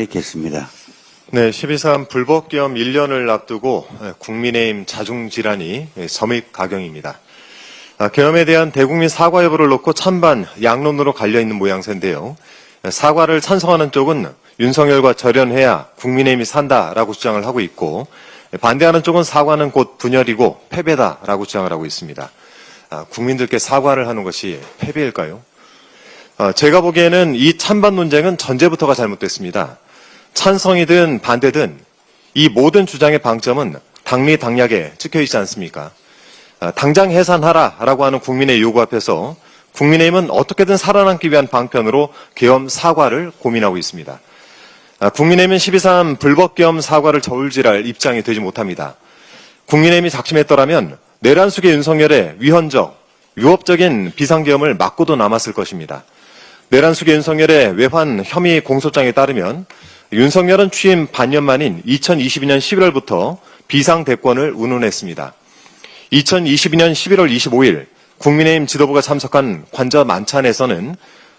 있겠습니다. 네, 12.3 불법계엄 1년을 앞두고 국민의힘 자중질환이 점입 가경입니다. 계엄에 대한 대국민 사과 여부를 놓고 찬반 양론으로 갈려있는 모양새인데요. 사과를 찬성하는 쪽은 윤석열과 절연해야 국민의힘이 산다라고 주장을 하고 있고, 반대하는 쪽은 사과는 곧 분열이고 패배다라고 주장을 하고 있습니다. 국민들께 사과를 하는 것이 패배일까요? 제가 보기에는 이 찬반 논쟁은 전제부터가 잘못됐습니다. 찬성이든 반대든 이 모든 주장의 방점은 당리당략에 찍혀있지 않습니까? 당장 해산하라라고 하는 국민의 요구 앞에서 국민의힘은 어떻게든 살아남기 위한 방편으로 계엄 사과를 고민하고 있습니다. 국민의힘은 12.3 불법계엄 사과를 저울질할 입장이 되지 못합니다. 국민의힘이 작심했더라면 내란 속의 윤석열의 위헌적, 위법적인 비상계엄을 막고도 남았을 것입니다. 내란 속의 윤석열의 외환 혐의 공소장에 따르면 윤석열은 취임 반년 만인 2022년 11월부터 비상대권을 운운했습니다. 2022년 11월 25일 국민의힘 지도부가 참석한 관저 만찬에서는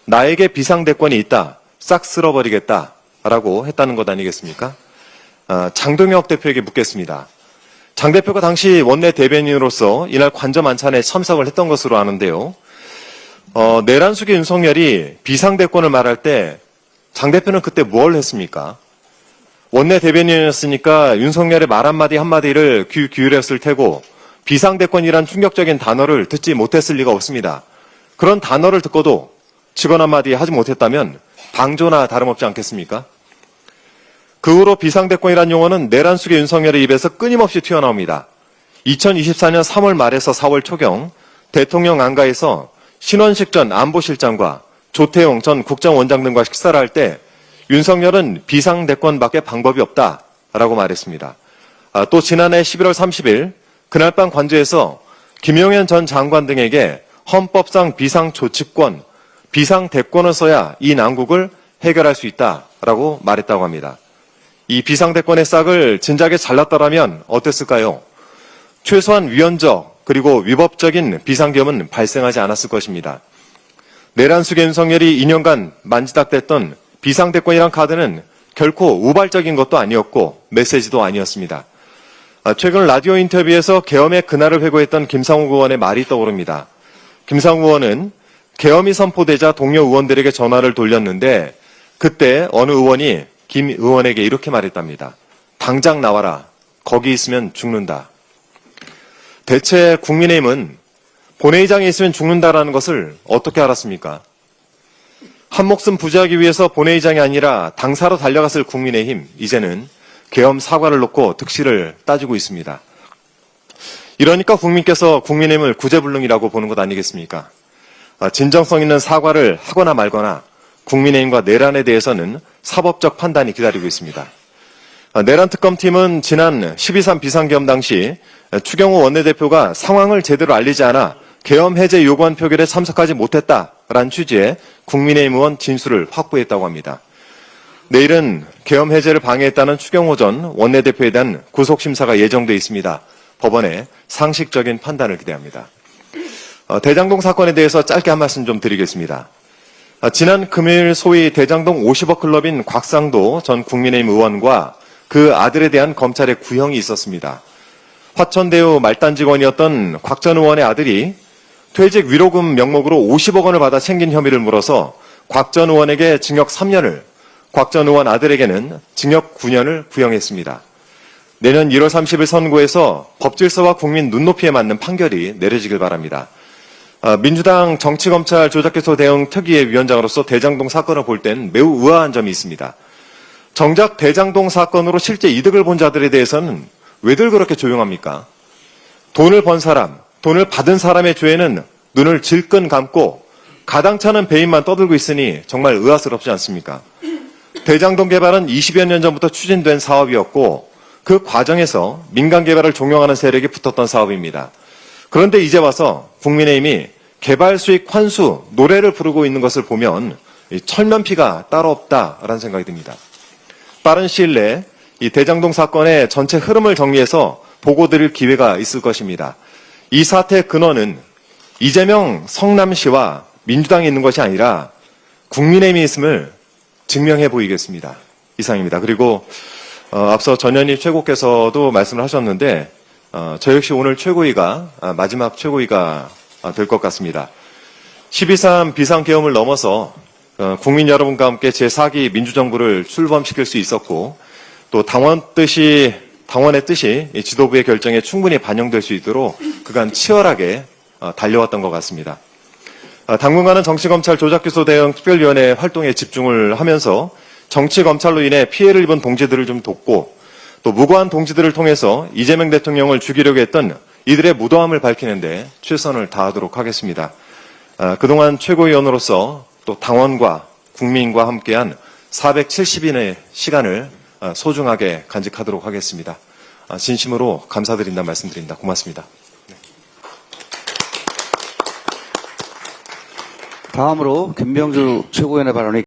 나에게 비상대권이 있다, 싹 쓸어버리겠다라고 했다는 것 아니겠습니까? 장동혁 대표에게 묻겠습니다. 장 대표가 당시 원내 대변인으로서 이날 관저 만찬에 참석을 했던 것으로 아는데요. 내란 속의 윤석열이 비상대권을 말할 때 장 대표는 그때 뭘 했습니까? 원내 대변인이었으니까 윤석열의 말 한마디 한마디를 귀 기울였을 테고 비상대권이란 충격적인 단어를 듣지 못했을 리가 없습니다. 그런 단어를 듣고도 직원 한마디 하지 못했다면 방조나 다름없지 않겠습니까? 그 후로 비상대권이란 용어는 내란 속의 윤석열의 입에서 끊임없이 튀어나옵니다. 2024년 3월 말에서 4월 초경 대통령 안가에서 신원식 전 안보실장과 조태용 전 국정원장 등과 식사를 할 때 윤석열은 비상대권밖에 방법이 없다라고 말했습니다. 또 지난해 11월 30일 그날 밤 관저에서 김용현 전 장관 등에게 헌법상 비상조치권, 비상대권을 써야 이 난국을 해결할 수 있다라고 말했다고 합니다. 이 비상대권의 싹을 진작에 잘랐더라면 어땠을까요? 최소한 위헌적 그리고 위법적인 비상계엄은 발생하지 않았을 것입니다. 내란 속의 윤석열이 2년간 만지작댔던 비상대권이란 카드는 결코 우발적인 것도 아니었고 메시지도 아니었습니다. 최근 라디오 인터뷰에서 계엄의 그날을 회고했던 김상욱 의원의 말이 떠오릅니다. 김상욱 의원은 계엄이 선포되자 동료 의원들에게 전화를 돌렸는데 그때 어느 의원이 김 의원에게 이렇게 말했답니다. 당장 나와라. 거기 있으면 죽는다. 대체 국민의힘은 본회의장에 있으면 죽는다라는 것을 어떻게 알았습니까? 한 목숨 부지하기 위해서 본회의장이 아니라 당사로 달려갔을 국민의힘, 이제는 계엄 사과를 놓고 득실을 따지고 있습니다. 이러니까 국민께서 국민의힘을 구제불능이라고 보는 것 아니겠습니까? 진정성 있는 사과를 하거나 말거나 국민의힘과 내란에 대해서는 사법적 판단이 기다리고 있습니다. 내란 특검팀은 지난 12.3 비상계엄 당시 추경호 원내대표가 상황을 제대로 알리지 않아 계엄 해제 요구안 표결에 참석하지 못했다라는 취지의 국민의힘 의원 진술을 확보했다고 합니다. 내일은 계엄 해제를 방해했다는 추경호 전 원내대표에 대한 구속심사가 예정돼 있습니다. 법원의 상식적인 판단을 기대합니다. 대장동 사건에 대해서 짧게 한 말씀 좀 드리겠습니다. 지난 금요일 소위 대장동 50억 클럽인 곽상도 전 국민의힘 의원과 그 아들에 대한 검찰의 구형이 있었습니다. 화천대유 말단 직원이었던 곽 전 의원의 아들이 퇴직 위로금 명목으로 50억 원을 받아 챙긴 혐의를 물어서 곽 전 의원에게 징역 3년을, 곽 전 의원 아들에게는 징역 9년을 구형했습니다. 내년 1월 30일 선고에서 법질서와 국민 눈높이에 맞는 판결이 내려지길 바랍니다. 민주당 정치검찰 조작기소 대응 특위의 위원장으로서 대장동 사건을 볼 땐 매우 의아한 점이 있습니다. 정작 대장동 사건으로 실제 이득을 본 자들에 대해서는 왜들 그렇게 조용합니까? 돈을 번 사람, 돈을 받은 사람의 죄에는 눈을 질끈 감고 가당찮은 배임만 떠들고 있으니 정말 의아스럽지 않습니까? 대장동 개발은 20여 년 전부터 추진된 사업이었고 그 과정에서 민간 개발을 종용하는 세력이 붙었던 사업입니다. 그런데 이제 와서 국민의힘이 개발 수익 환수 노래를 부르고 있는 것을 보면 철면피가 따로 없다라는 생각이 듭니다. 빠른 시일 내에 이 대장동 사건의 전체 흐름을 정리해서 보고 드릴 기회가 있을 것입니다. 이 사태의 근원은 이재명 성남시와 민주당이 있는 것이 아니라 국민의힘이 있음을 증명해 보이겠습니다. 이상입니다. 그리고 앞서 전현희 최고께서도 말씀을 하셨는데 저 역시 오늘 최고위가 마지막 최고위가 될 것 같습니다. 12.3 비상계엄을 넘어서 국민 여러분과 함께 제4기 민주정부를 출범시킬 수 있었고 또 당원의 뜻이 이 지도부의 결정에 충분히 반영될 수 있도록 그간 치열하게 달려왔던 것 같습니다. 당분간은 정치검찰 조작기소 대응 특별위원회 활동에 집중을 하면서 정치검찰로 인해 피해를 입은 동지들을 좀 돕고 또 무고한 동지들을 통해서 이재명 대통령을 죽이려고 했던 이들의 무도함을 밝히는데 최선을 다하도록 하겠습니다. 그동안 최고위원으로서 또 당원과 국민과 함께한 470인의 시간을 소중하게 간직하도록 하겠습니다. 진심으로 감사드린다 말씀드립니다. 고맙습니다. 다음으로 김병주 최고위원의 발언이